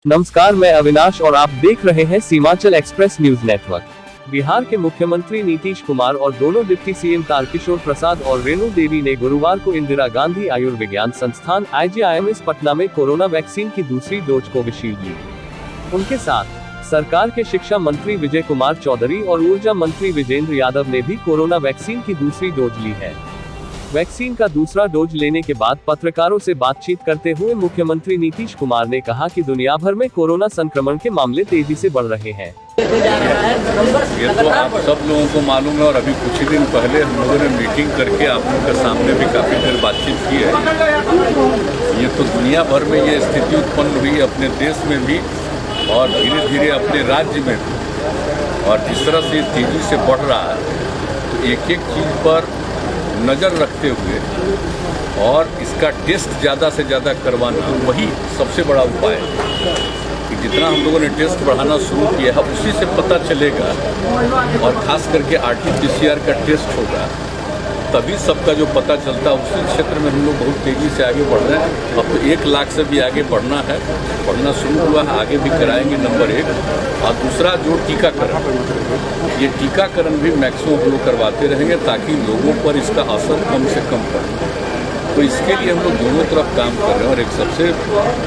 नमस्कार, मैं अविनाश और आप देख रहे हैं Seemanchal express news network. Bihar के मुख्यमंत्री नीतीश कुमार और दोनों डिप्टी सीएम तारकिशोर प्रसाद और रेणु देवी ने गुरुवार को इंदिरा गांधी आयुर्विज्ञान संस्थान IGIMS पटना में कोरोना वैक्सीन की दूसरी डोज कोविशील्ड ली। उनके साथ सरकार के शिक्षा मंत्री विजय कुमार चौधरी और ऊर्जा मंत्री विजेंद्र यादव ने भी कोरोना वैक्सीन की दूसरी डोज ली है। वैक्सीन का दूसरा डोज लेने के बाद पत्रकारों से बातचीत करते हुए मुख्यमंत्री नीतीश कुमार ने कहा कि दुनिया भर में कोरोना संक्रमण के मामले तेजी से बढ़ रहे हैं। ये तो आप सब लोगों को मालूम है और अभी कुछ ही दिन पहले हम लोगों ने मीटिंग करके आप लोगों के सामने भी काफ़ी देर बातचीत की है। ये तो दुनिया भर में ये स्थिति उत्पन्न हुई, अपने देश में भी और धीरे धीरे अपने राज्य में भी, और जिस तरह से तेजी से बढ़ रहा है तो एक एक चीज़ पर नज़र रखते हुए और इसका टेस्ट ज़्यादा से ज़्यादा करवाना वही सबसे बड़ा उपाय है कि जितना हम लोगों ने टेस्ट बढ़ाना शुरू किया है उसी से पता चलेगा, और ख़ास करके RT-PCR का टेस्ट होगा तभी सबका जो पता चलता है। उसी क्षेत्र में हम लोग बहुत तेज़ी से आगे बढ़ रहे हैं। अब तो 1 लाख से भी आगे बढ़ना है, बढ़ना शुरू हुआ है, आगे भी कराएंगे नंबर 1। और दूसरा जो टीकाकरण, ये टीकाकरण भी मैक्सिमम हम लोग करवाते रहेंगे ताकि लोगों पर इसका असर कम से कम पड़े। तो इसके लिए हम लोग दोनों तरफ काम कर रहे हैं। और एक सबसे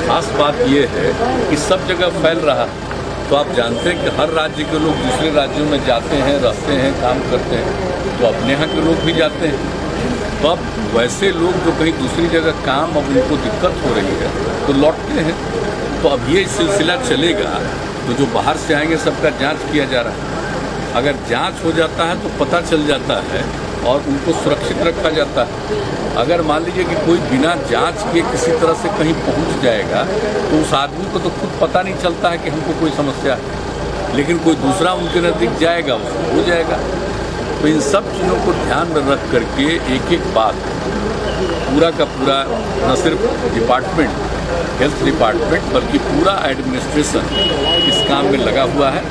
खास बात ये है कि सब जगह फैल रहा है, तो आप जानते हैं कि हर राज्य के लोग दूसरे राज्यों में जाते हैं, रहते हैं, काम करते हैं, तो अपने यहाँ के लोग भी जाते हैं। तो अब वैसे लोग जो कहीं दूसरी जगह काम अब उनको दिक्कत हो रही है तो लौटते हैं। तो अब ये सिलसिला चलेगा, तो जो बाहर से आएंगे सबका जांच किया जा रहा है। अगर जांच हो जाता है तो पता चल जाता है और उनको सुरक्षित रखा जाता है। अगर मान लीजिए कि कोई बिना जांच के किसी तरह से कहीं पहुंच जाएगा तो उस आदमी को तो खुद पता नहीं चलता है कि हमको कोई समस्या है, लेकिन कोई दूसरा उनके नज़दीक जाएगा उसको हो जाएगा। तो इन सब चीज़ों को ध्यान में रख करके एक एक बात पूरा का पूरा न सिर्फ डिपार्टमेंट, हेल्थ डिपार्टमेंट, बल्कि पूरा एडमिनिस्ट्रेशन इस काम में लगा हुआ है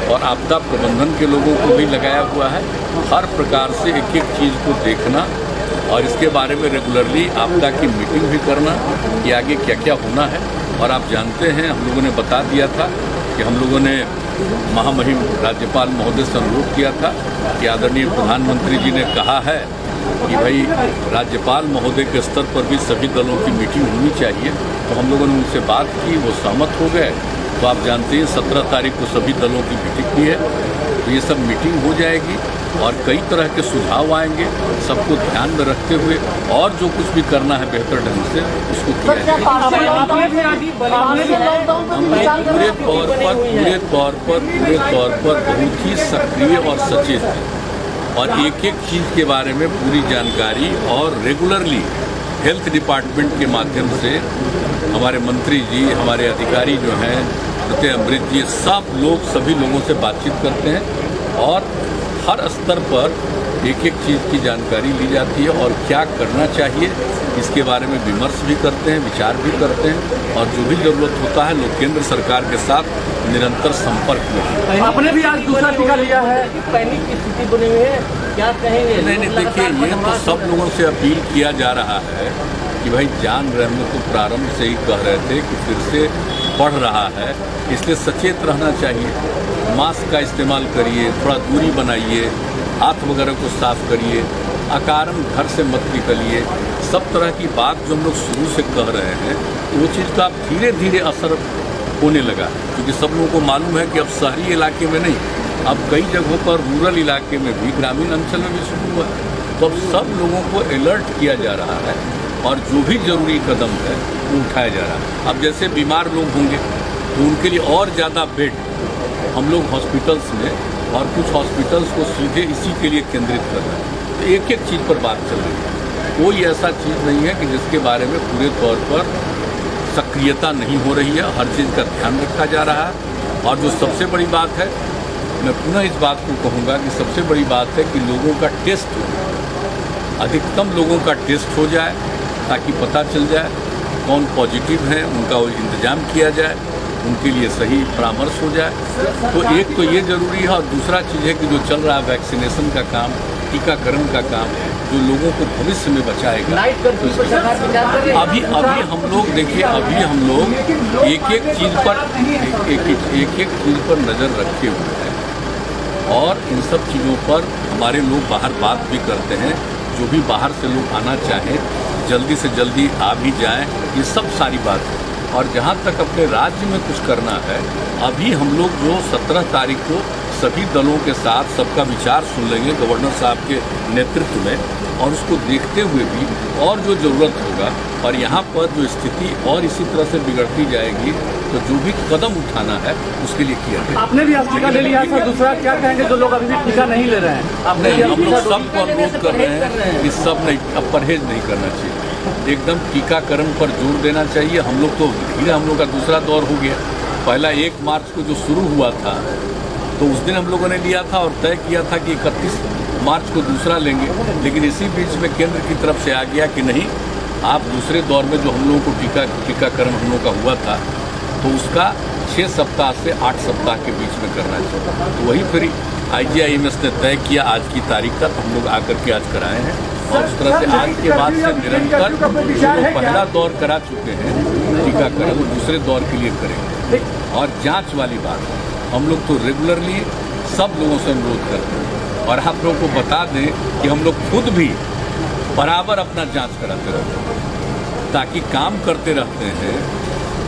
और आपदा प्रबंधन के लोगों को भी लगाया हुआ है। हर प्रकार से एक एक चीज़ को देखना और इसके बारे में रेगुलरली आपदा की मीटिंग भी करना कि आगे क्या क्या होना है। और आप जानते हैं हम लोगों ने बता दिया था कि हम लोगों ने महामहिम राज्यपाल महोदय से अनुरोध किया था कि आदरणीय प्रधानमंत्री जी ने कहा है कि भाई राज्यपाल महोदय के स्तर पर भी सभी दलों की मीटिंग होनी चाहिए। तो हम लोगों ने उनसे बात की, वो सहमत हो गए। तो आप जानते हैं 17 तारीख को सभी दलों की मीटिंग भी है, तो ये सब मीटिंग हो जाएगी और कई तरह के सुझाव आएंगे, सबको ध्यान में रखते हुए और जो कुछ भी करना है बेहतर ढंग से उसको किया जाएगा। हम पूरे तौर पर बहुत ही सक्रिय और सचेत हैं और एक एक चीज़ के बारे में पूरी जानकारी और रेगुलरली हेल्थ डिपार्टमेंट के माध्यम से हमारे मंत्री जी, हमारे अधिकारी जो हैं, प्रत्यय अमृत जी, सब लोग सभी लोगों से बातचीत करते हैं और हर स्तर पर एक एक चीज़ की जानकारी ली जाती है और क्या करना चाहिए इसके बारे में विमर्श भी करते हैं, विचार भी करते हैं और जो भी ज़रूरत होता है लोग केंद्र सरकार के साथ निरंतर संपर्क में। आपने भी आज दूसरा टीका लिया है, पैनिक की स्थिति बनी हुई है, क्या कहेंगे? नहीं, देखिए ये तो सब लोगों से अपील किया जा रहा है कि भाई जान रहने को प्रारंभ से ही कह रहे थे कि फिर से बढ़ रहा है, इसलिए सचेत रहना चाहिए। मास्क का इस्तेमाल करिए, थोड़ा दूरी बनाइए, हाथ वगैरह को साफ करिए, अकारण घर से मत निकलिए। सब तरह की बात जो हम लोग शुरू से कह रहे हैं वो चीज़ का धीरे धीरे असर होने लगा, क्योंकि सब लोगों को मालूम है कि अब शहरी इलाके में नहीं, अब कई जगहों पर रूरल इलाके में भी, ग्रामीण अंचल में भी शुरू हुआ है। तो अब सब लोगों को अलर्ट किया जा रहा है और जो भी ज़रूरी कदम है वो उठाया जा रहा है। अब जैसे बीमार लोग होंगे तो उनके लिए और ज़्यादा बेड हम लोग हॉस्पिटल्स में और कुछ हॉस्पिटल्स को सीधे इसी के लिए केंद्रित कर रहे हैं। तो एक एक चीज़ पर बात चल रही है, कोई ऐसा चीज़ नहीं है कि जिसके बारे में पूरे तौर पर सक्रियता नहीं हो रही है। हर चीज़ का ध्यान रखा जा रहा है। और जो सबसे बड़ी बात है, मैं पुनः इस बात को कहूँगा कि सबसे बड़ी बात है कि लोगों का टेस्ट हो, अधिकतम लोगों का टेस्ट हो जाए ताकि पता चल जाए कौन पॉजिटिव हैं, उनका वो इंतज़ाम किया जाए, उनके लिए सही परामर्श हो जाए। तो एक तो ये ज़रूरी है और दूसरा चीज़ है कि जो चल रहा है वैक्सीनेशन का काम, टीकाकरण का काम, जो लोगों को भविष्य में बचाएगा। नाइट कर्फ्यू पर सरकार विचार कर रही है। अभी हम लोग देखिए, अभी हम लोग एक एक चीज़ पर नज़र रखे हुए हैं और इन सब चीज़ों पर हमारे लोग बाहर बात भी करते हैं। जो भी बाहर से लोग आना चाहें जल्दी से जल्दी आ भी जाएं, ये सब सारी बात है। और जहाँ तक अपने राज्य में कुछ करना है, अभी हम लोग जो 17 तारीख को सभी दलों के साथ सबका विचार सुन लेंगे गवर्नर साहब के नेतृत्व में, और उसको देखते हुए भी और जो ज़रूरत होगा और यहाँ पर जो स्थिति और इसी तरह से बिगड़ती जाएगी तो जो भी कदम उठाना है उसके लिए किया जाए। आपने भी आज टीका ले लिया सर, दूसरा क्या कहेंगे जो लोग अभी भी टीका नहीं ले रहे हैं? आपने हम लोग सबको अनुरोध कर रहे हैं कि सब नहीं, अब परहेज नहीं करना चाहिए, एकदम टीकाकरण पर जोर देना चाहिए। हम लोग तो धीरे, हम लोग का दूसरा दौर हो गया। पहला 1 मार्च को जो शुरू हुआ था तो उस दिन हम लोगों ने लिया था और तय किया था कि 31 मार्च को दूसरा लेंगे, लेकिन इसी बीच में केंद्र की तरफ से आ गया कि नहीं, आप दूसरे दौर में जो हम लोगों को टीकाकरण हम लोग का हुआ था तो उसका 6 सप्ताह से 8 सप्ताह के बीच में करना चाहिए। तो वही फिर IGIMS ने तय किया आज की तारीख का, तो हम लोग आकर के आज कराए हैं। और उस तरह से आज के बाद से निरंतर जो पहला दौर करा चुके हैं टीकाकरण, वो दूसरे दौर के लिए करेंगे। और जांच वाली बात, हम लोग तो रेगुलरली सब लोगों से अनुरोध करते हैं और आप लोगों को बता दें कि हम लोग खुद भी बराबर अपना जांच कराते रहते हैं, ताकि काम करते रहते हैं,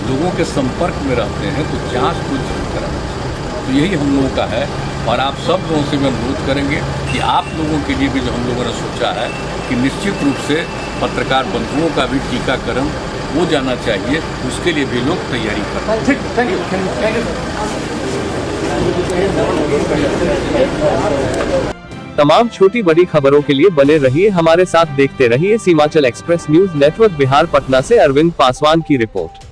लोगों के संपर्क में रहते हैं, तो जांच कुछ जरूर कराना चाहिए। तो यही हम लोगों का है और आप सब लोगों से भी अनुरोध करेंगे कि आप लोगों के लिए भी जो हम लोगों ने सोचा है कि निश्चित रूप से पत्रकार बंधुओं का भी टीकाकरण हो जाना चाहिए, उसके लिए भी लोग तैयारी करें। Thank you. तमाम छोटी बड़ी खबरों के लिए बने रहिए हमारे साथ, देखते रहिए Seemanchal express news network. Bihar Patna से अरविंद पासवान की रिपोर्ट।